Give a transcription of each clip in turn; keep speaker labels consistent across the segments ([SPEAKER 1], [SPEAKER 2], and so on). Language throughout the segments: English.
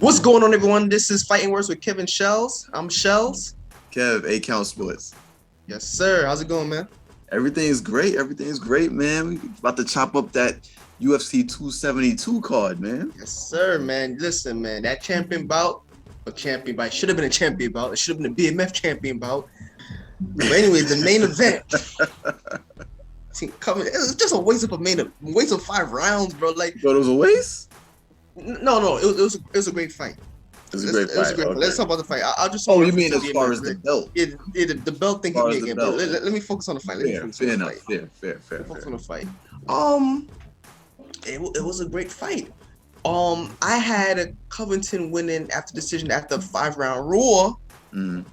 [SPEAKER 1] What's going on, everyone? This is Fighting Words with Kevin Shells. I'm Shells.
[SPEAKER 2] Kev, A Count Sports.
[SPEAKER 1] Yes, sir. How's it going, man?
[SPEAKER 2] Everything is great. Everything is great, man. We about to chop up that UFC 272 card, man.
[SPEAKER 1] Yes, sir, man. Listen, man, that champion bout, should have been a champion bout. It should have been a BMF champion bout. But anyways, the main event. It was just a waste of 5 rounds, bro. Like,
[SPEAKER 2] But it was a waste?
[SPEAKER 1] no, it was a great fight.
[SPEAKER 2] It was a great fight. Okay.
[SPEAKER 1] Let's talk about the fight. I'll just.
[SPEAKER 2] Oh, you mean as far as the belt?
[SPEAKER 1] Yeah, the belt thing hit me again. But let me focus on the fight.
[SPEAKER 2] Fair enough. Fair.
[SPEAKER 1] Focus on the fight. It was a great fight. I had a Covington winning after decision after a 5-round roar. And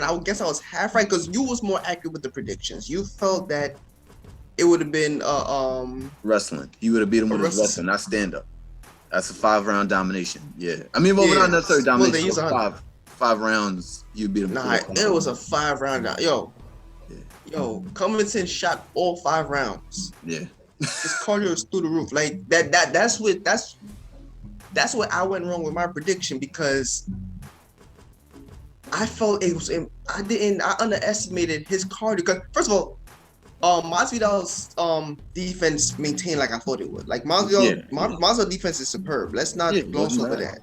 [SPEAKER 1] I guess I was half right because you was more accurate with the predictions. You felt that it would have been
[SPEAKER 2] wrestling. He would have beat him with his wrestling, not stand up. That's a 5-round domination. Yeah, I mean, well, not necessarily domination. Well, five rounds. You beat him.
[SPEAKER 1] Nah, it was a 5-round. Yo, Covington shot all 5 rounds.
[SPEAKER 2] Yeah,
[SPEAKER 1] his cardio is through the roof. Like that's what I went wrong with my prediction because I felt I underestimated his cardio. Because first of all, Masvidal's defense maintained like I thought it would. Like Masvidal's defense is superb. Let's not gloss over that.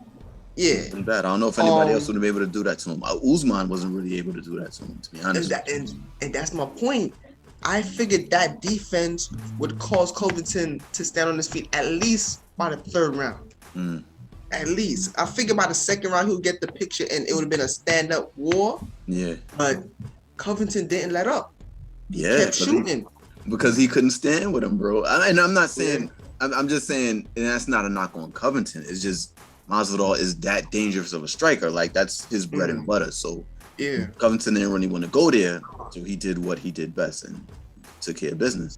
[SPEAKER 1] Yeah,
[SPEAKER 2] wasn't bad. I don't know if anybody else would have been able to do that to him. Usman wasn't really able to do that to him, to be honest.
[SPEAKER 1] And that's my point. I figured that defense would cause Covington to stand on his feet at least by the 3rd round. At least. I figured by the 2nd round he would get the picture and it would have been a stand-up war. Yeah. But Covington didn't let up. He kept shooting.
[SPEAKER 2] Because he couldn't stand with him, bro. And I'm not saying, I'm just saying, and that's not a knock on Covington. It's just Masvidal is that dangerous of a striker. Like, that's his bread and butter. So Covington didn't really want to go there. So he did what he did best and took care of business.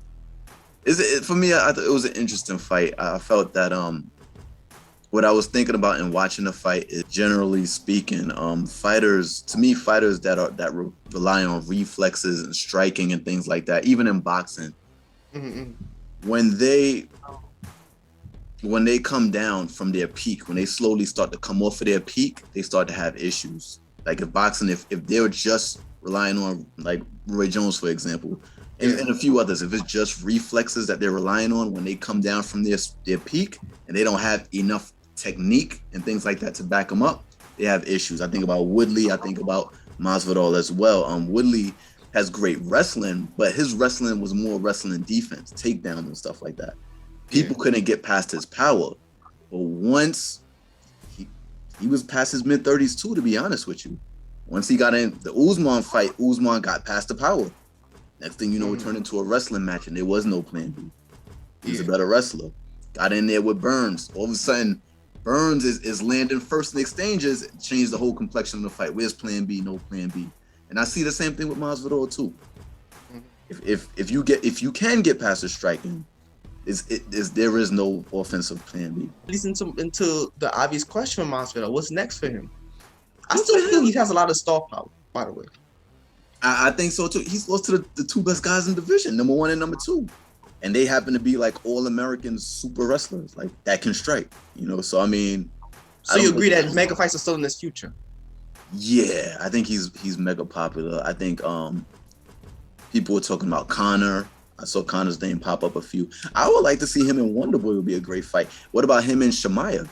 [SPEAKER 2] For me, I thought it was an interesting fight. I felt that what I was thinking about in watching the fight is, generally speaking, fighters that rely on reflexes and striking and things like that, even in boxing, when they come down from their peak, when they slowly start to come off of their peak, they start to have issues. Like if they were just relying on, like Roy Jones, for example, and a few others, if it's just reflexes that they're relying on when they come down from their peak and they don't have enough technique and things like that to back them up, they have issues. I think about Woodley. I think about Masvidal as well. Woodley has great wrestling, but his wrestling was more wrestling defense, takedown and stuff like that. People couldn't get past his power. But once he was past his mid-30s too, to be honest with you. Once he got in the Usman fight, Usman got past the power. Next thing you know, it turned into a wrestling match and there was no plan B. He's a better wrestler. Got in there with Burns. All of a sudden, Burns is landing first in exchanges, changed the whole complexion of the fight. Where's plan B? No plan B. And I see the same thing with Masvidal too. If you can get past the striking, there is no offensive plan B.
[SPEAKER 1] Leads into the obvious question for Masvidal. What's next for him? I still feel he has a lot of star power, by the way.
[SPEAKER 2] I think so too. He's lost to the 2 best guys in the division, number 1 and number 2. And they happen to be like all-American super wrestlers, like that can strike, So I mean,
[SPEAKER 1] so you agree that mega fights are still in his future?
[SPEAKER 2] Yeah, I think he's mega popular. I think people were talking about Conor. I saw Conor's name pop up a few. I would like to see him and Wonderboy. Would be a great fight. What about him and Chimaev?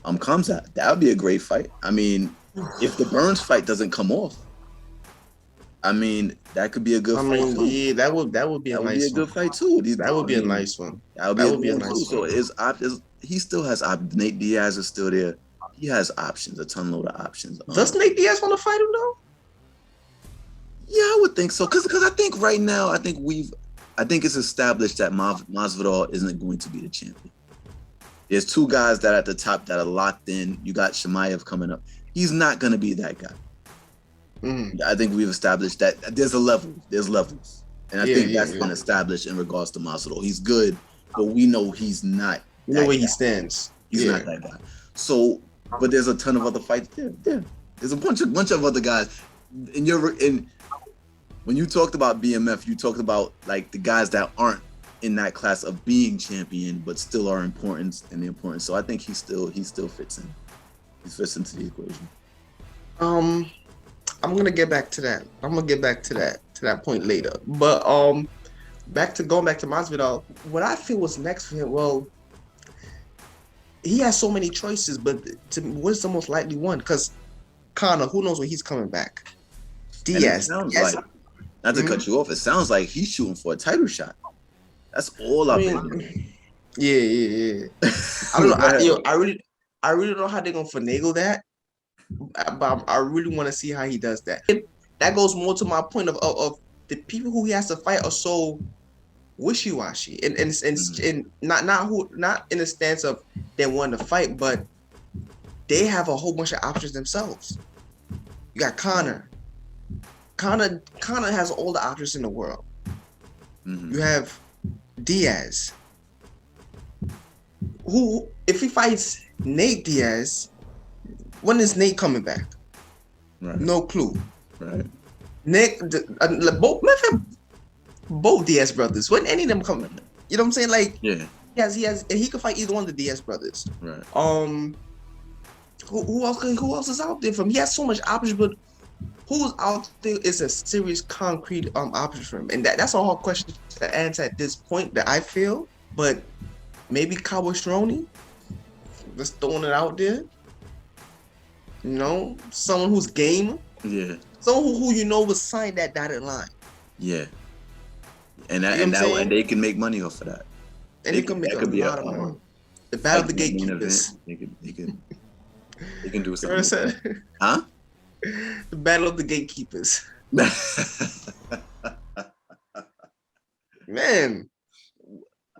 [SPEAKER 2] Khamzat. That would be a great fight. I mean, if the Burns fight doesn't come off, I mean, that could be a good fight too.
[SPEAKER 1] Yeah, that would be a
[SPEAKER 2] good fight too.
[SPEAKER 1] That would be a nice one.
[SPEAKER 2] That would be a nice one. So he still has options. Nate Diaz is still there. He has options, a ton load of options.
[SPEAKER 1] Does Nate Diaz want to fight him though?
[SPEAKER 2] Yeah, I would think so. Because I think right now, I think it's established that Masvidal isn't going to be the champion. There's 2 guys that are at the top that are locked in. You got Chimaev coming up. He's not going to be that guy. I think we've established that there's levels. And I think that's been established in regards to Masvidal. He's good, but we know he's not.
[SPEAKER 1] You know where he stands.
[SPEAKER 2] He's not that guy. So, but there's a ton of other fights there. Yeah. There's a bunch of other guys. And when you talked about BMF, you talked about like the guys that aren't in that class of being champion, but still are important and important. So I think he still fits in. He fits into the equation.
[SPEAKER 1] I'm gonna get back to that. I'm gonna get back to that point later. But going back to Masvidal, what I feel was next for him. Well, he has so many choices, but what's the most likely one? Because Conor, who knows when he's coming back?
[SPEAKER 2] And it
[SPEAKER 1] Diaz.
[SPEAKER 2] sounds
[SPEAKER 1] Yes.
[SPEAKER 2] like, not to cut you off, it sounds like he's shooting for a title shot. That's all I've been hearing.
[SPEAKER 1] Yeah. I don't know. I really don't know how they're gonna finagle that, but I really want to see how he does that. That goes more to my point of the people who he has to fight are so wishy-washy and not in the stance of they want to fight, but they have a whole bunch of options themselves. You got Conor. Conor has all the options in the world.
[SPEAKER 2] Mm-hmm.
[SPEAKER 1] You have Diaz, who, if he fights Nate Diaz, when is Nate coming back?
[SPEAKER 2] Right.
[SPEAKER 1] No clue.
[SPEAKER 2] Right.
[SPEAKER 1] Nick, both Diaz brothers. When any of them come, you know what I'm saying? Like,
[SPEAKER 2] yeah,
[SPEAKER 1] he could fight either one of the Diaz brothers.
[SPEAKER 2] Right.
[SPEAKER 1] Who else is out there from? He has so much options, but who's out there is a serious concrete option for him, and that's a hard question to answer at this point. That I feel, but maybe Cowboy Cerrone, just throwing it out there. You know, someone who's game.
[SPEAKER 2] Yeah.
[SPEAKER 1] Someone who you know was signed that dotted line.
[SPEAKER 2] Yeah. And they can make money off of that.
[SPEAKER 1] And they can make a lot of money. The battle of the gatekeepers.
[SPEAKER 2] They can do something. Huh?
[SPEAKER 1] The battle of the gatekeepers. Man.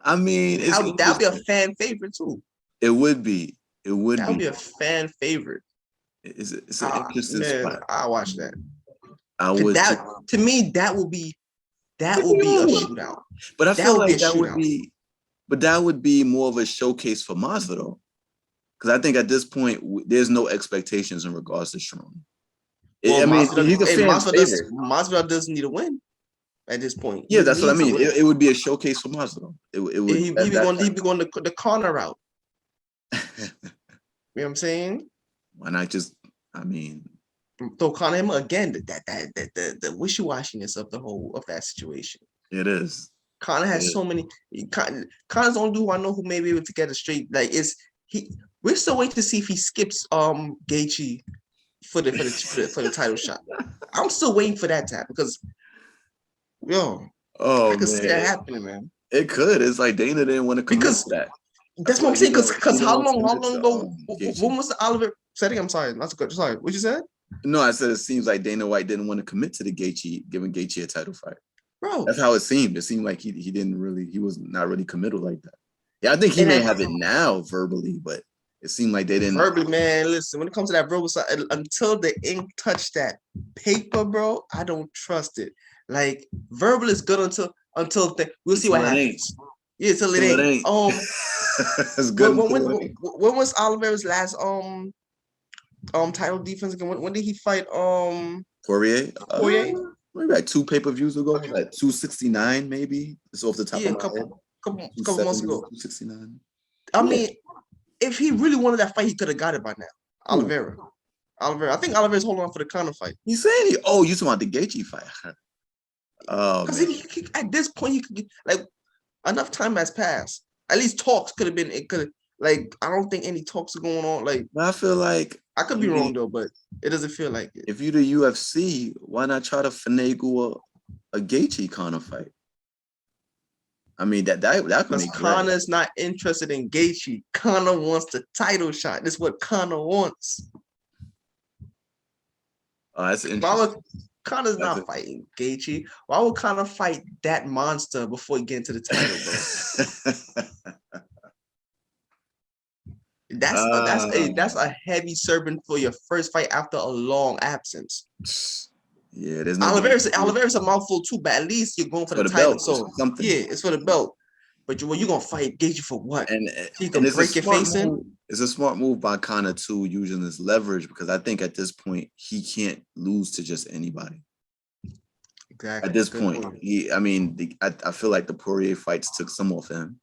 [SPEAKER 2] I mean,
[SPEAKER 1] that would be a fan favorite too.
[SPEAKER 2] It would be.
[SPEAKER 1] That would be a fan favorite.
[SPEAKER 2] It's an interesting spot.
[SPEAKER 1] I'll watch that.
[SPEAKER 2] I would.
[SPEAKER 1] To me, that will be a shootout.
[SPEAKER 2] But I feel like that would be more of a showcase for Masvidal, because I think at this point there's no expectations in regards to Cerrone.
[SPEAKER 1] Well,
[SPEAKER 2] I mean, he's a fan favorite.
[SPEAKER 1] Masvidal doesn't need a win at this point.
[SPEAKER 2] Yeah, that's what I mean. It would be a showcase for Masvidal. He'd
[SPEAKER 1] be going the Conor route. You know what I'm saying?
[SPEAKER 2] Why not just? I mean,
[SPEAKER 1] throw Conor him again. The wishy-washiness of that situation.
[SPEAKER 2] It is.
[SPEAKER 1] Conor has so many. Conor's the only dude I know who may be able to get it straight. Like we're still waiting to see if he skips Gaethje for the title shot. I'm still waiting for that to happen because I can see that happening, man.
[SPEAKER 2] It could. It's like Dana didn't want to commit to that.
[SPEAKER 1] That's what I'm saying. Because how long ago? When was the Oliver setting? I'm sorry, not to cut. Sorry, what you said?
[SPEAKER 2] No, I said it seems like Dana White didn't want to commit to the giving Gaethje a title fight.
[SPEAKER 1] Bro,
[SPEAKER 2] that's how it seemed. It seemed like he was not really committed like that. Yeah, I think he may have it now verbally, but it seemed like they didn't.
[SPEAKER 1] Verbally, man, listen, when it comes to that verbal side, until the ink touched that paper, bro, I don't trust it. Like, verbal is good until we'll see what happens. Yeah, until it ain't.
[SPEAKER 2] It's good.
[SPEAKER 1] When was Oliveira's last title defense again? When did he fight
[SPEAKER 2] Poirier? Maybe like 2 pay-per-views ago, like 269 maybe. It's off the top of my head.
[SPEAKER 1] Couple months ago.
[SPEAKER 2] 269.
[SPEAKER 1] I mean, if he really wanted that fight, he could have got it by now. Oliveira. I think Oliveira's holding on for the Conor fight.
[SPEAKER 2] He's saying you talking about the Gaethje fight? Oh,
[SPEAKER 1] because at this point he could like enough time has passed. At least talks could have been. It could like I don't think any talks are going on. Like
[SPEAKER 2] I feel like
[SPEAKER 1] I could be wrong though, but it doesn't feel like it.
[SPEAKER 2] If you're the UFC, why not try to finagle a Gaethje Conor fight? I mean that could be
[SPEAKER 1] Conor's not interested in Gaethje. Conor wants the title shot. That's what Conor wants.
[SPEAKER 2] Oh, that's interesting.
[SPEAKER 1] Conor's not fighting Gaethje. Why would Conor fight that monster before he get into the title, bro? That's a heavy servant for your first fight after a long absence.
[SPEAKER 2] Yeah, there's no.
[SPEAKER 1] Oliveira's a mouthful too, but at least you're going for the title. Belt, so it's for the belt. But you're gonna fight Gaethje for what?
[SPEAKER 2] And
[SPEAKER 1] he can break your face in.
[SPEAKER 2] It's a smart move by Conor too, using this leverage, because I think at this point he can't lose to just anybody.
[SPEAKER 1] Exactly.
[SPEAKER 2] At this
[SPEAKER 1] Good
[SPEAKER 2] point,
[SPEAKER 1] point.
[SPEAKER 2] I feel like the Poirier fights took some off him.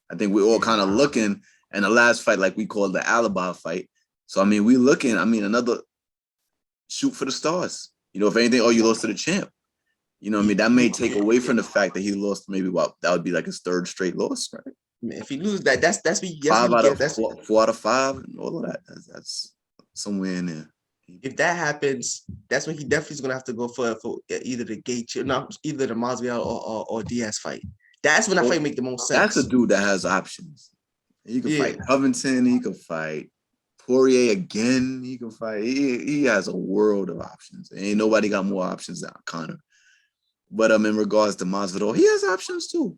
[SPEAKER 2] I think we're all
[SPEAKER 1] Yeah.
[SPEAKER 2] kind of looking, and the last fight, like we called the alibi fight. So we looking. Another shoot for the stars. If anything, you lost to the champ. That may take away from the fact that he lost. Maybe that would be like his third straight loss, right?
[SPEAKER 1] If you lose that, that's what
[SPEAKER 2] Five
[SPEAKER 1] you
[SPEAKER 2] out
[SPEAKER 1] get.
[SPEAKER 2] of
[SPEAKER 1] That's
[SPEAKER 2] four out of five, and all of that. That's somewhere in there.
[SPEAKER 1] if that happens, that's when he definitely is gonna have to go for either the Gaethje, not either the Masvidal or Diaz fight. That's when that
[SPEAKER 2] Well,
[SPEAKER 1] fight make the most
[SPEAKER 2] that's a
[SPEAKER 1] sense.
[SPEAKER 2] dude that has options. He could
[SPEAKER 1] Yeah.
[SPEAKER 2] fight Covington. He could fight Poirier again. He could fight. He has a world of options. Ain't nobody got more options than Conor. But in regards to Masvidal, he has options too.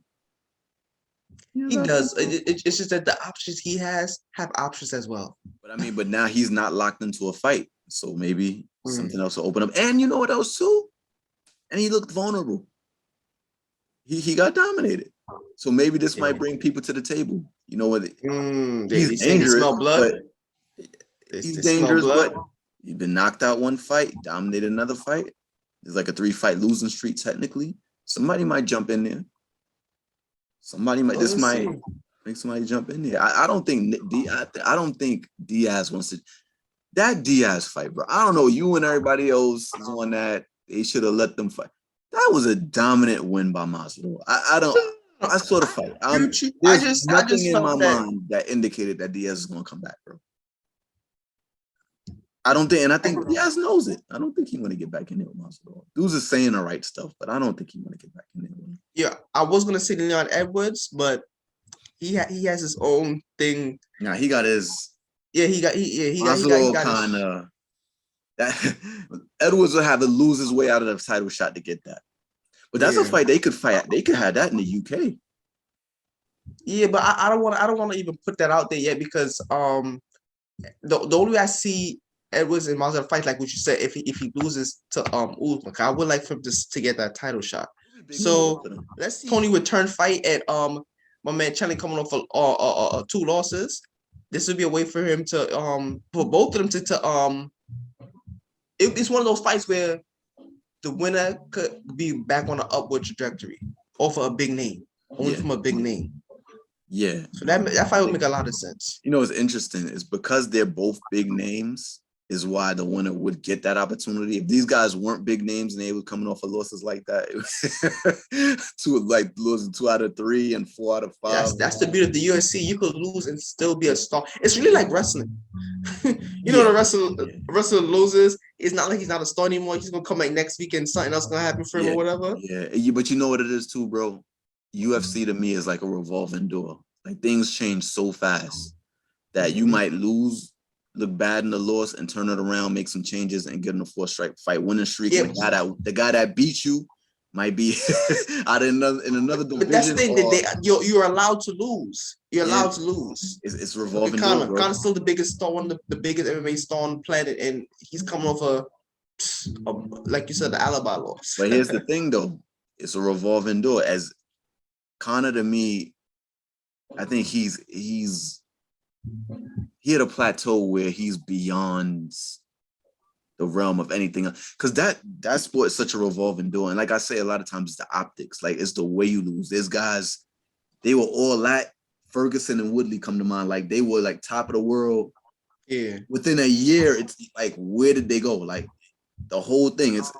[SPEAKER 1] He does. It's just that the options he has have options as well.
[SPEAKER 2] But now he's not locked into a fight. So maybe something else will open up. And you know what else too? And he looked vulnerable. He got dominated. So maybe this might bring people to the table. You know what? He's dangerous,
[SPEAKER 1] smell blood.
[SPEAKER 2] but
[SPEAKER 1] They
[SPEAKER 2] he's
[SPEAKER 1] smell
[SPEAKER 2] dangerous,
[SPEAKER 1] blood.
[SPEAKER 2] but he's been knocked out one fight, dominated another fight. There's like a 3-fight losing streak technically. Somebody might jump in there. This might make somebody jump in there. I don't think Diaz wants to. That Diaz fight, bro. I don't know. You and everybody else is on that. They should have let them fight. That was a dominant win by Masvidal. I saw the fight. There's nothing in my mind that indicated that Diaz is going to come back, bro. I think Diaz knows it. I don't think he want to get back in there with Masvidal. Dudes is saying the right stuff, but I don't think he want to get back in there with him.
[SPEAKER 1] Yeah, I was gonna say Leon Edwards, but he has his own thing.
[SPEAKER 2] Yeah, he got his.
[SPEAKER 1] Yeah, he got
[SPEAKER 2] kind of that. Edwards would have to lose his way out of the title shot to get that. But that's a fight they could fight. They could have that in the UK.
[SPEAKER 1] Yeah, but I don't want to even put that out there yet because the only way I see Edwards and Masvidal fight, like what you said, if he loses to Usman, I would like for him to get that title shot. So let's see Tony return fight at my man Chelly coming off of 2 losses. This would be a way for him to for both of them to it's one of those fights where the winner could be back on an upward trajectory off of a big name, only from a big name.
[SPEAKER 2] Yeah.
[SPEAKER 1] So that fight would make a lot of sense.
[SPEAKER 2] You know what's interesting is because they're both big names is why the winner would get that opportunity. If these guys weren't big names and they were coming off of losses like that, losing 2 out of 3 and 4 out of 5.
[SPEAKER 1] That's the beauty of the UFC. You could lose and still be a star. It's really like wrestling. The wrestler loses. It's not like he's not a star anymore. He's gonna come back next week and something else gonna happen for him or whatever.
[SPEAKER 2] Yeah, but you know what it is too, bro. UFC to me is like a revolving door. Like things change so fast that you might look bad in the loss and turn it around, make some changes, and get in a 4-strike fight winning streak. Yeah. The guy that beat you might be out in another division.
[SPEAKER 1] But that's the thing you're allowed to lose. You're allowed to lose.
[SPEAKER 2] It's revolving.
[SPEAKER 1] Conor's still the biggest star, one of the biggest MMA star on the planet, and he's coming off a like you said, the alibi loss.
[SPEAKER 2] But here's the thing, though: it's a revolving door. As Conor, to me, I think he's at a plateau where he's beyond the realm of anything else. Because that sport is such a revolving door. And like I say, a lot of times it's the optics. Like it's the way you lose. There's guys, they were all that. Ferguson and Woodley come to mind. Like they were like top of the world.
[SPEAKER 1] Yeah.
[SPEAKER 2] Within a year, it's like, where did they go? Like the whole thing. It's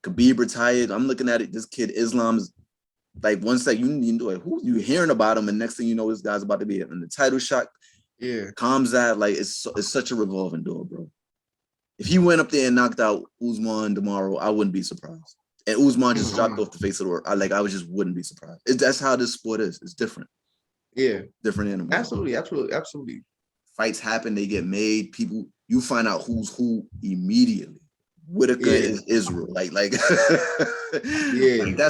[SPEAKER 2] Khabib retired. I'm looking at it. This kid, Islam, is like once that you know who you hearing about him, and next thing you know, this guy's about to be in the title shot.
[SPEAKER 1] Yeah,
[SPEAKER 2] Kamzat, like it's such a revolving door, bro. If he went up there and knocked out Usman tomorrow, I wouldn't be surprised. And Usman just dropped off the face of the world. I just wouldn't be surprised. That's how this sport is. It's different.
[SPEAKER 1] Yeah,
[SPEAKER 2] different animals.
[SPEAKER 1] Absolutely.
[SPEAKER 2] Fights happen, they get made. People, you find out who's who immediately. Whitaker is Israel, like like that's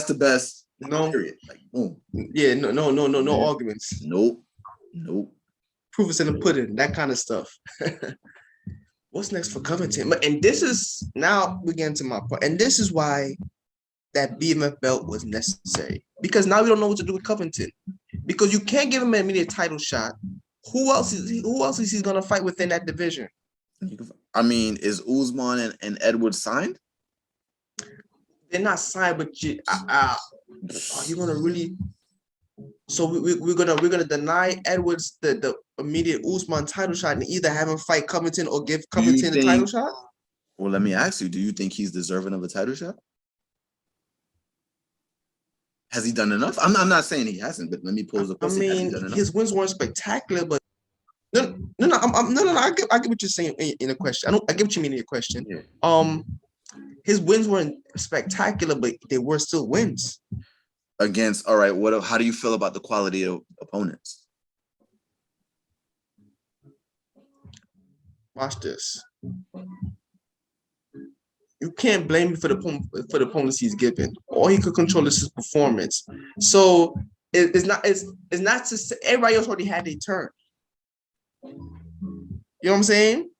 [SPEAKER 2] the best.
[SPEAKER 1] No,
[SPEAKER 2] period. Like boom.
[SPEAKER 1] Yeah, no arguments.
[SPEAKER 2] Nope.
[SPEAKER 1] Proof is in the pudding, that kind of stuff. What's next for Covington? And this is now we get into my part, and this is why that BMF belt was necessary, because now we don't know what to do with Covington, because you can't give him an immediate title shot. Who else is he gonna fight within that division?
[SPEAKER 2] I mean, is Usman and Edwards signed?
[SPEAKER 1] they're not signed, but are you gonna really? So we're gonna deny Edwards the immediate Usman title shot and either have him fight Covington or give
[SPEAKER 2] Do you
[SPEAKER 1] Covington the title
[SPEAKER 2] think?
[SPEAKER 1] shot?
[SPEAKER 2] Well, let me ask you: do you think he's deserving of a title shot? Has he done enough? I'm not saying he hasn't, but let me pose the
[SPEAKER 1] I
[SPEAKER 2] question: has he
[SPEAKER 1] mean,
[SPEAKER 2] done enough?
[SPEAKER 1] his wins weren't spectacular, but no. I get what you're saying in a question. I get what you mean in your question.
[SPEAKER 2] Yeah.
[SPEAKER 1] His wins weren't spectacular, but they were still wins.
[SPEAKER 2] Against, all right, what? How do you feel about the quality of opponents?
[SPEAKER 1] Watch this. You can't blame him for the opponents he's given. All he could control is his performance. So it's not to say everybody else already had their turn. You know what I'm saying?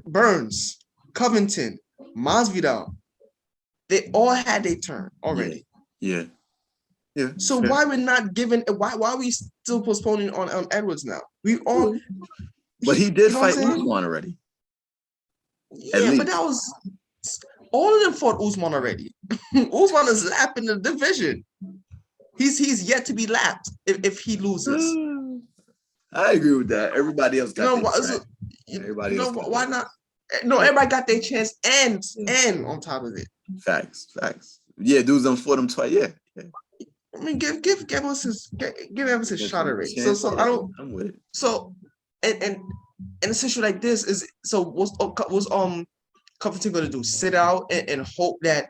[SPEAKER 1] Burns, Covington, Masvidal, they all had their turn already.
[SPEAKER 2] Yeah.
[SPEAKER 1] So fair. Why we're not giving? Why are we still postponing on Edwards now? We all.
[SPEAKER 2] But he did fight Usman already.
[SPEAKER 1] Yeah, but that was all of them fought Usman already. Usman is lapping the division. He's yet to be lapped if he loses.
[SPEAKER 2] I agree with that. Everybody else got
[SPEAKER 1] everybody else. Why not? No, everybody got their chance and on top of it.
[SPEAKER 2] Facts. Yeah, dudes done fought him twice. Yeah.
[SPEAKER 1] I mean, give us his shot already. So I don't.
[SPEAKER 2] I'm with it.
[SPEAKER 1] So and a situation like this is so what's Covington gonna do? Sit out and hope that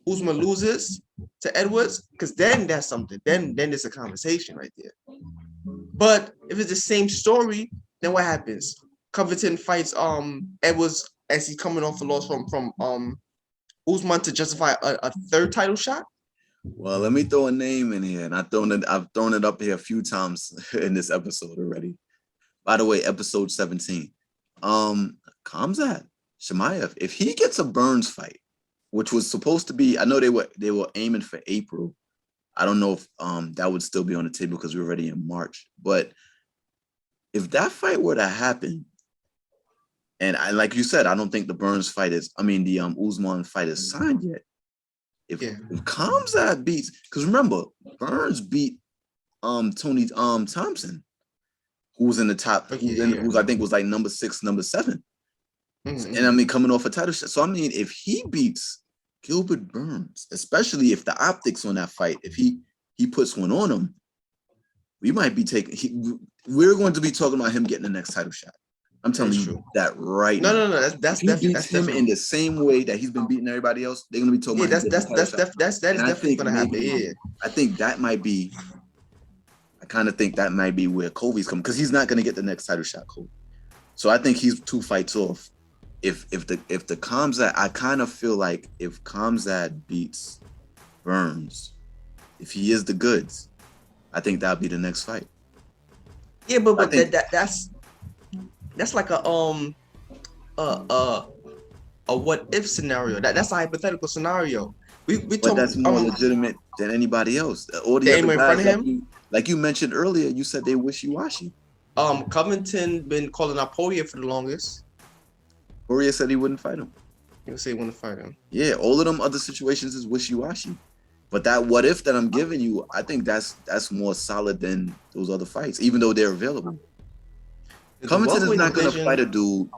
[SPEAKER 1] Usman loses to Edwards? Because then that's something. Then there's a conversation right there. But if it's the same story, then what happens? Covington fights Edwards as he's coming off a loss from Usman to justify a third title shot.
[SPEAKER 2] Well, let me throw a name in here, and I've thrown it up here a few times in this episode already. By the way, episode 17. Khamzat Chimaev, if he gets a Burns fight, which was supposed to be, I know they were aiming for April. I don't know if that would still be on the table because we're already in March. But if that fight were to happen, and like you said, I don't think the Burns fight the Usman fight is signed yet. If Khamzat beats, because remember, Burns beat Tony Thompson, who was in the top, who I think was like number 6, number 7. Mm-hmm. And coming off a title shot. So if he beats Gilbert Burns, especially if the optics on that fight, if he puts one on him, we might be we're going to be talking about him getting the next title shot. I'm telling you that right now.
[SPEAKER 1] No. That's definitely
[SPEAKER 2] beats him in the same way that he's been beating everybody else. They're gonna be talking about
[SPEAKER 1] that is definitely gonna happen. Yeah,
[SPEAKER 2] I think that might be. I kind of think that might be where Colby's coming because he's not gonna get the next title shot, Colby. So I think he's 2 fights off. If the Khamzat, I kind of feel like if Khamzat beats Burns, if he is the goods, I think that'll be the next fight.
[SPEAKER 1] Yeah, but that's like a what if scenario. That's a hypothetical scenario.
[SPEAKER 2] But that's more legitimate than anybody else. All the other guys, like you mentioned earlier, you said they wishy-washy.
[SPEAKER 1] Covington been calling out Poirier for the longest.
[SPEAKER 2] Poirier said he wouldn't fight him.
[SPEAKER 1] He would say he wouldn't fight him.
[SPEAKER 2] Yeah, all of them other situations is wishy-washy. But that what if that I'm giving you, I think that's more solid than those other fights, even though they're available. Covington is not going to fight a dude.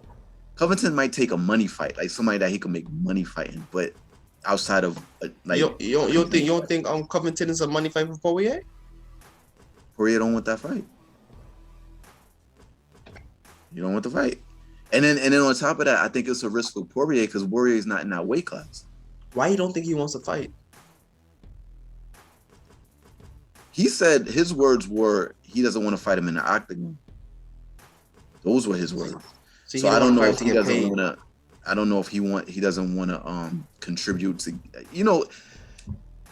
[SPEAKER 2] Covington might take a money fight, like somebody that he can make money fighting, but outside of like
[SPEAKER 1] you don't think Covington is a money fight for Poirier?
[SPEAKER 2] Poirier don't want that fight. You don't want the fight. And then on top of that, I think it's a risk for Poirier because Poirier is not in that weight class.
[SPEAKER 1] Why you don't think he wants to fight?
[SPEAKER 2] He said his words were he doesn't want to fight him in the octagon. Those were his words. So I don't know if he doesn't want to. I don't know if he doesn't want to contribute to.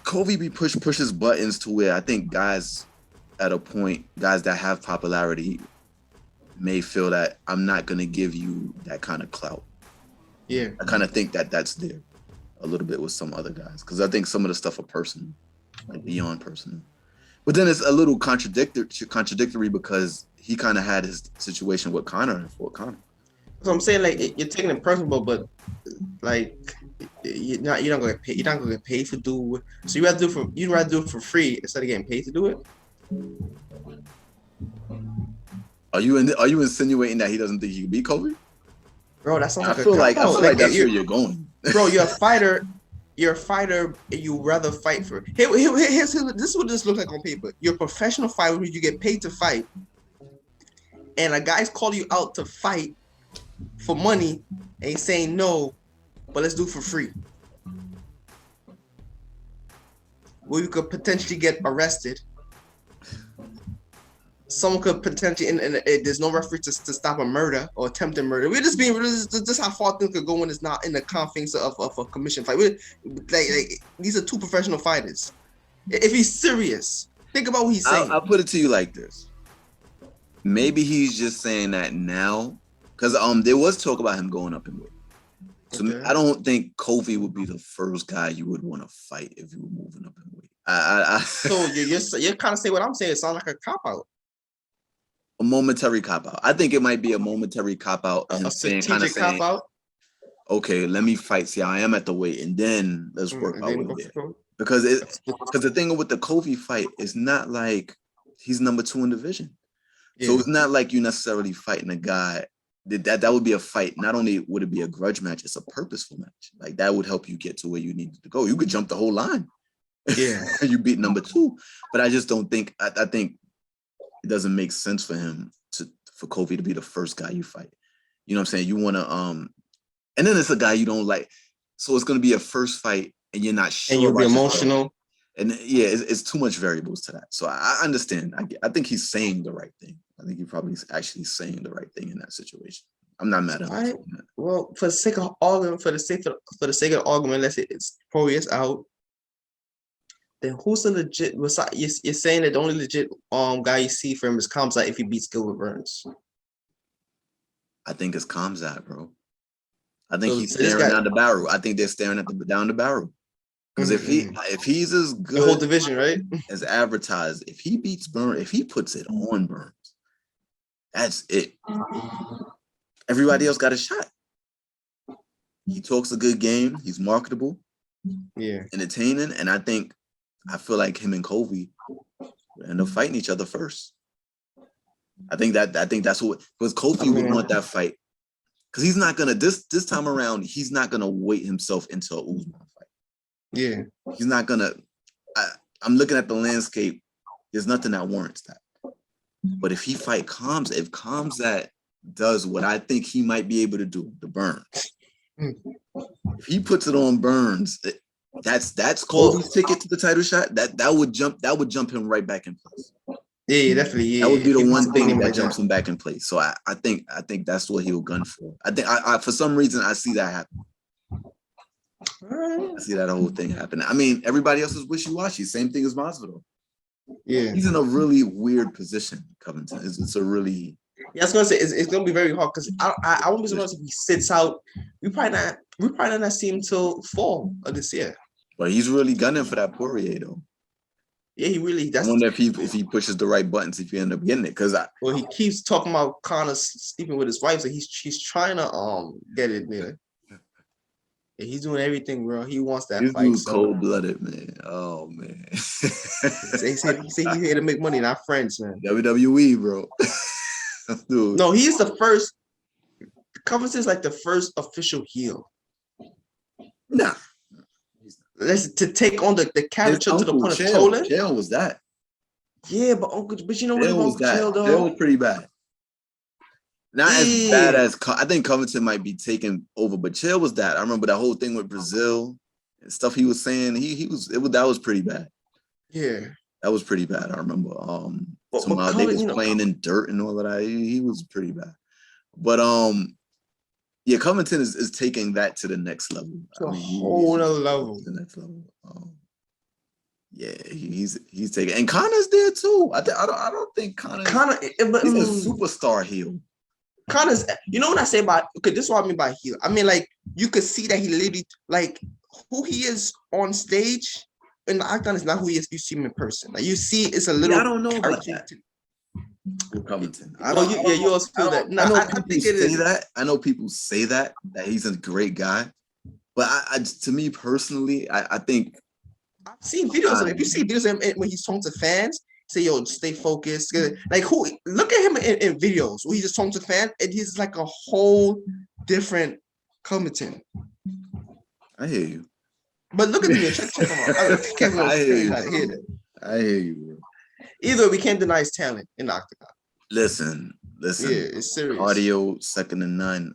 [SPEAKER 2] Kobe pushes buttons to where I think guys at a point, guys that have popularity, may feel that I'm not going to give you that kind of clout.
[SPEAKER 1] Yeah,
[SPEAKER 2] I kind of think that's there a little bit with some other guys because I think some of the stuff are personal, like beyond personal. But then it's a little contradictory because he kind of had his situation with Conor and Fort Conor.
[SPEAKER 1] So I'm saying, like, you're taking it personal, but like you're not gonna get paid. You're not gonna get paid for do. So you'd rather do it for free instead of getting paid to do it.
[SPEAKER 2] Are you insinuating that he doesn't think he can beat Kobe?
[SPEAKER 1] Bro, that sounds
[SPEAKER 2] I
[SPEAKER 1] like a
[SPEAKER 2] feel
[SPEAKER 1] cop
[SPEAKER 2] like
[SPEAKER 1] out.
[SPEAKER 2] that's where you're going.
[SPEAKER 1] Bro, you're a fighter. You're a fighter. And you rather fight for. This is what this looks like on paper. You're a professional fighter. You get paid to fight, and a guy's calling you out to fight for money, and he's saying no, but let's do it for free. Well, you could potentially get arrested. Someone could potentially, and there's no referee to stop a murder or attempted murder. We're just this how far things could go when it's not in the confines of a commission fight. Like these are two professional fighters. If he's serious, think about what he's saying.
[SPEAKER 2] I'll put it to you like this. Maybe he's just saying that now, because there was talk about him going up in weight. So okay. I don't think Kofi would be the first guy you would want to fight if you were moving up in weight.
[SPEAKER 1] So you're kind of saying what I'm saying. It sounds like a cop out.
[SPEAKER 2] A momentary cop out. I think it might be a momentary cop out.
[SPEAKER 1] A strategic cop out.
[SPEAKER 2] Okay, let me fight. See, I am at the weight, and then let's work out with it. Because the thing with the Kofi fight is not like he's number 2 in division. Yeah. So it's not like you necessarily fighting a guy that would be a fight. Not only would it be a grudge match, it's a purposeful match. Like that would help you get to where you needed to go. You could jump the whole line.
[SPEAKER 1] Yeah,
[SPEAKER 2] you beat number 2. But I just don't think. I think it doesn't make sense for him for Kofi to be the first guy you fight. You know what I'm saying? You want to and then it's a guy you don't like. So it's going to be a first fight, and you're not sure.
[SPEAKER 1] And you'll be emotional.
[SPEAKER 2] And yeah, it's too much variables to that. So I understand. I think he's saying the right thing. I think he probably is actually saying the right thing in that situation. I'm not mad at him.
[SPEAKER 1] Right. Well, for the sake of argument, for the sake of the argument, let's say it's Poirier's out. Then who's the legit? You're saying that the only legit guy you see for him is Khamzat if he beats Gilbert Burns. I
[SPEAKER 2] think it's Khamzat, bro. I think he's staring down the barrel. I think they're staring down the barrel. Because if he's as good,
[SPEAKER 1] the whole division, right,
[SPEAKER 2] as advertised, if he beats Burns, if he puts it on Burns, that's it. Everybody else got a shot. He talks a good game. He's marketable.
[SPEAKER 1] Yeah,
[SPEAKER 2] entertaining, and I feel like him and Kobe end up fighting each other first. I think that's what, because Kofi would want that fight, because he's not gonna this time around. He's not gonna weight himself into a Usman fight.
[SPEAKER 1] Yeah,
[SPEAKER 2] he's not gonna. I'm looking at the landscape. There's nothing that warrants that. But if he fight Khamzat, if Khamzat does what I think he might be able to do, the Burns. If he puts it on Burns, that's Kobe's ticket to the title shot. That would jump him right back in place.
[SPEAKER 1] Yeah, definitely. Yeah,
[SPEAKER 2] that would be the one thing that jumps him back in place. So I think that's what he'll gun for. I think I for some reason I see that happen. I see that whole thing happen. I mean, everybody else is wishy-washy. Same thing as Masvidal.
[SPEAKER 1] Yeah,
[SPEAKER 2] he's in a really weird position. Covington. It's a really.
[SPEAKER 1] Yeah, I was gonna say it's gonna be very hard because I won't be surprised if he sits out. We probably not see him till fall of this year.
[SPEAKER 2] But he's really gunning for that Poirier though.
[SPEAKER 1] Yeah, he really.
[SPEAKER 2] I wonder if he pushes the right buttons, if he end up getting it. Because
[SPEAKER 1] he keeps talking about Conor sleeping with his wife, so he's trying to get it there. Yeah, he's doing everything, bro. He wants that fight.
[SPEAKER 2] He's cold-blooded, man. Oh man.
[SPEAKER 1] he said he's here to make money, not friends, man.
[SPEAKER 2] WWE, bro. Dude.
[SPEAKER 1] No, he's the first. Covington's like the first official heel.
[SPEAKER 2] Nah.
[SPEAKER 1] To take on the character to the point of Tolan.
[SPEAKER 2] Chael was that.
[SPEAKER 1] Yeah, but you know what about Chael though?
[SPEAKER 2] Chael was pretty bad. Not as bad as I think Covington might be taken over, but Chael was that. I remember that whole thing with Brazil and stuff he was saying. That was pretty bad.
[SPEAKER 1] Yeah,
[SPEAKER 2] that was pretty bad. I remember. Somehow they was playing in dirt and all of that. He was pretty bad. But yeah, Covington is taking that to the next level.
[SPEAKER 1] To a whole other level.
[SPEAKER 2] The next level. Yeah, he's taking, and Conor's there too. I don't think Conor. He's a superstar heel.
[SPEAKER 1] Conor's, you know what I say about, okay, this is what I mean by heel. I mean, like, you could see that he literally, like, who he is on stage in the octagon is not who he is. You see him in person. Like, you see, it's a little.
[SPEAKER 2] Yeah, I don't know about that. Covington.
[SPEAKER 1] You also feel that. No, I think it is.
[SPEAKER 2] I know people say that he's a great guy, But to me personally, I think
[SPEAKER 1] I've seen videos of it. If you see videos of him when he's talking to fans, say, yo, stay focused. Like, who look at him in videos where he just talking to fans, and he's like a whole different Covington.
[SPEAKER 2] I hear you.
[SPEAKER 1] But look at the video. Check him out. Kevin
[SPEAKER 2] I
[SPEAKER 1] was
[SPEAKER 2] hear
[SPEAKER 1] saying
[SPEAKER 2] you.
[SPEAKER 1] that. Hear that.
[SPEAKER 2] I hear you, bro.
[SPEAKER 1] Either we can't deny his talent in the octagon.
[SPEAKER 2] Listen.
[SPEAKER 1] Yeah, it's serious.
[SPEAKER 2] Cardio second to none.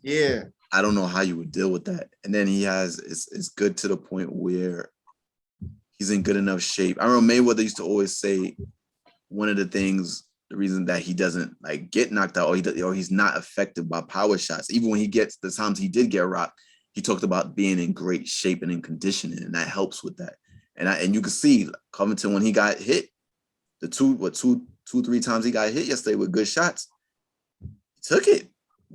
[SPEAKER 1] Yeah.
[SPEAKER 2] I don't know how you would deal with that. And then he has it's good to the point where he's in good enough shape. I remember Mayweather used to always say one of the things, the reason that he doesn't like get knocked out or he's not affected by power shots. Even when he gets the times he did get rocked, he talked about being in great shape and in conditioning, and that helps with that. And you can see Covington when he got hit, the two, 3 times he got hit yesterday with good shots, he took it,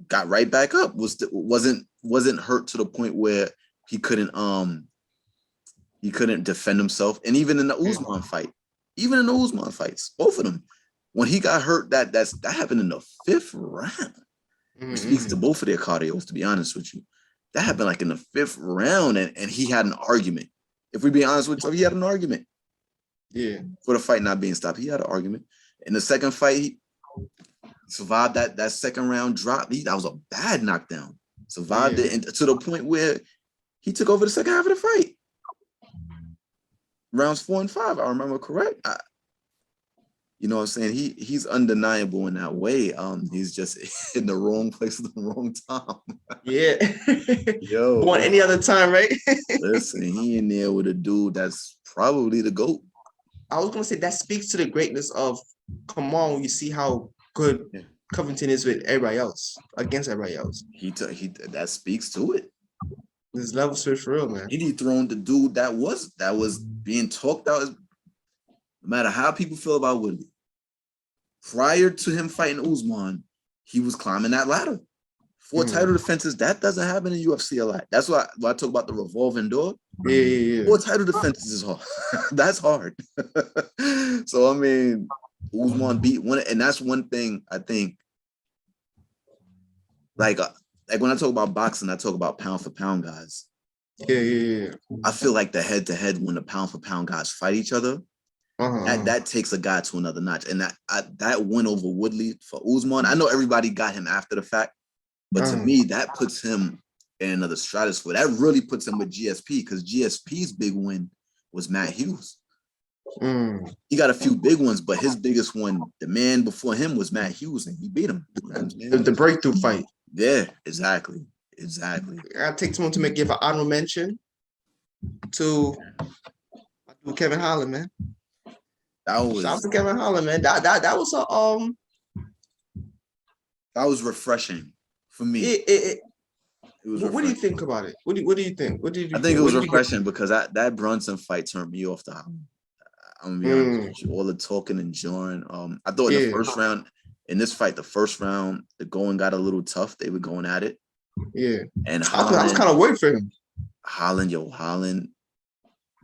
[SPEAKER 2] got right back up, wasn't hurt to the point where he couldn't defend himself. And even in the Usman fight, fights, both of them, when he got hurt, that happened in the 5th round. Which speaks to both of their cardios, to be honest with you. That happened like in the 5th round, and he had an argument. If we be honest with you, he had an argument.
[SPEAKER 1] Yeah. For
[SPEAKER 2] the fight not being stopped, he had an argument. In the second fight, he survived that second round drop. That was a bad knockdown. Survived it, and to the point where he took over the second half of the fight. Rounds 4 and 5, I remember correct. You know what I'm saying? He's undeniable in that way. He's just in the wrong place at the wrong time.
[SPEAKER 1] Yeah.
[SPEAKER 2] Yo.
[SPEAKER 1] Born any other time, right?
[SPEAKER 2] Listen, he in there with a dude that's probably the GOAT.
[SPEAKER 1] I was gonna say that speaks to the greatness of Kamal. You see how good Covington is with everybody else, against everybody else.
[SPEAKER 2] He that speaks to it.
[SPEAKER 1] This level switch for real, man.
[SPEAKER 2] He dethroned the dude that was being talked out. No matter how people feel about Woodley, prior to him fighting Usman, he was climbing that ladder. 4 title defenses, that doesn't happen in UFC a lot. That's why I talk about the revolving door.
[SPEAKER 1] Yeah.
[SPEAKER 2] 4 title defenses is hard. That's hard. So, I mean, Usman beat one, and that's one thing I think, like when I talk about boxing, I talk about pound for pound guys.
[SPEAKER 1] Yeah.
[SPEAKER 2] I feel like the head-to-head when the pound for pound guys fight each other, that takes a guy to another notch. And that win over Woodley for Usman, I know everybody got him after the fact, but to me, that puts him in another stratosphere. That really puts him with GSP, because GSP's big win was Matt Hughes. He got a few big ones, but his biggest one, the man before him, was Matt Hughes, and he beat him.
[SPEAKER 1] The breakthrough fight.
[SPEAKER 2] Yeah, exactly.
[SPEAKER 1] I take someone to give an honorable mention to Kevin Holland, man. Shout out to Kevin Holland, man. That was
[SPEAKER 2] that was refreshing for me.
[SPEAKER 1] It was. What do you think about it? What do you think?
[SPEAKER 2] I think it was refreshing because that Brunson fight turned me off the house. I'm gonna be honest with you. All the talking and jawing. I thought in the first round, in this fight, the going got a little tough. They were going at it.
[SPEAKER 1] Yeah.
[SPEAKER 2] And Holland,
[SPEAKER 1] I was kind of waiting for him.
[SPEAKER 2] Holland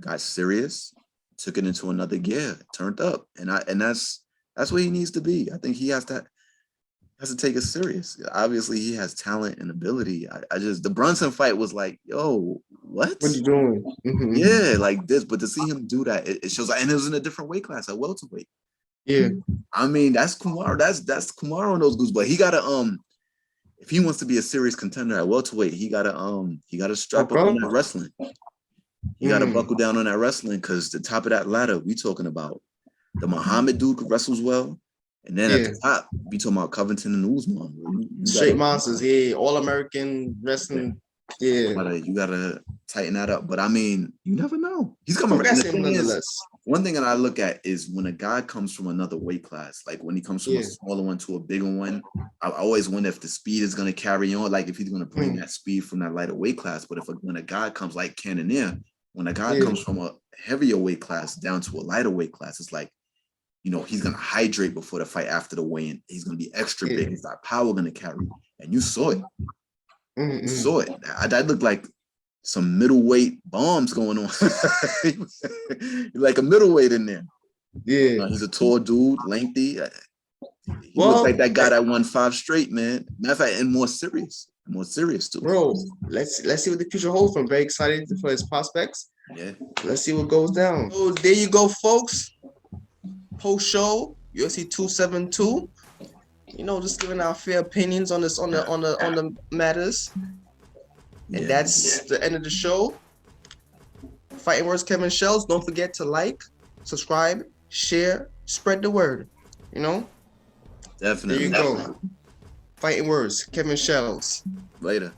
[SPEAKER 2] got serious, took it into another gear, turned up, and that's where he needs to be. I think he has to take it serious. Obviously, he has talent and ability. The Brunson fight was like, yo, what?
[SPEAKER 1] What are you doing?
[SPEAKER 2] Yeah, like this. But to see him do that, it shows. And it was in a different weight class, a welterweight.
[SPEAKER 1] Yeah.
[SPEAKER 2] I mean, that's Kumar. That's Kumar on those goose. But he gotta if he wants to be a serious contender at welterweight, he gotta strap up on that wrestling. He gotta buckle down on that wrestling, because the top of that ladder, we talking about the Muhammad dude who wrestles well. And then at the top, we talking about Covington and Usman.
[SPEAKER 1] Straight monsters, all-American wrestling. Yeah.
[SPEAKER 2] You gotta tighten that up. But I mean, you never know. He's coming. One thing that I look at is when a guy comes from another weight class, like when he comes from a smaller one to a bigger one, I always wonder if the speed is going to carry on, like if he's going to bring that speed from that lighter weight class. But when a guy comes like Cannonier, when a guy comes from a heavier weight class down to a lighter weight class, it's like, he's going to hydrate before the fight, after the weigh-in. He's going to be extra big. He's got power going to carry. And you saw it. You saw it. That looked like some middleweight bombs going on. Like a middleweight in there.
[SPEAKER 1] Yeah.
[SPEAKER 2] He's a tall dude, lengthy. He looks like that guy that won 5 straight, man. Matter of fact, and more serious. more serious too.
[SPEAKER 1] Bro, let's see what the future holds. I'm very excited for his prospects.
[SPEAKER 2] Yeah.
[SPEAKER 1] Let's see what goes down. So there you go, folks. Post show UFC 272. You know, just giving our fair opinions on this on the matters. And that's the end of the show. Fighting Words Kevin Shells. Don't forget to like, subscribe, share, spread the word. You know?
[SPEAKER 2] Definitely.
[SPEAKER 1] There you go. Fighting Words, Kevin Shells.
[SPEAKER 2] Later.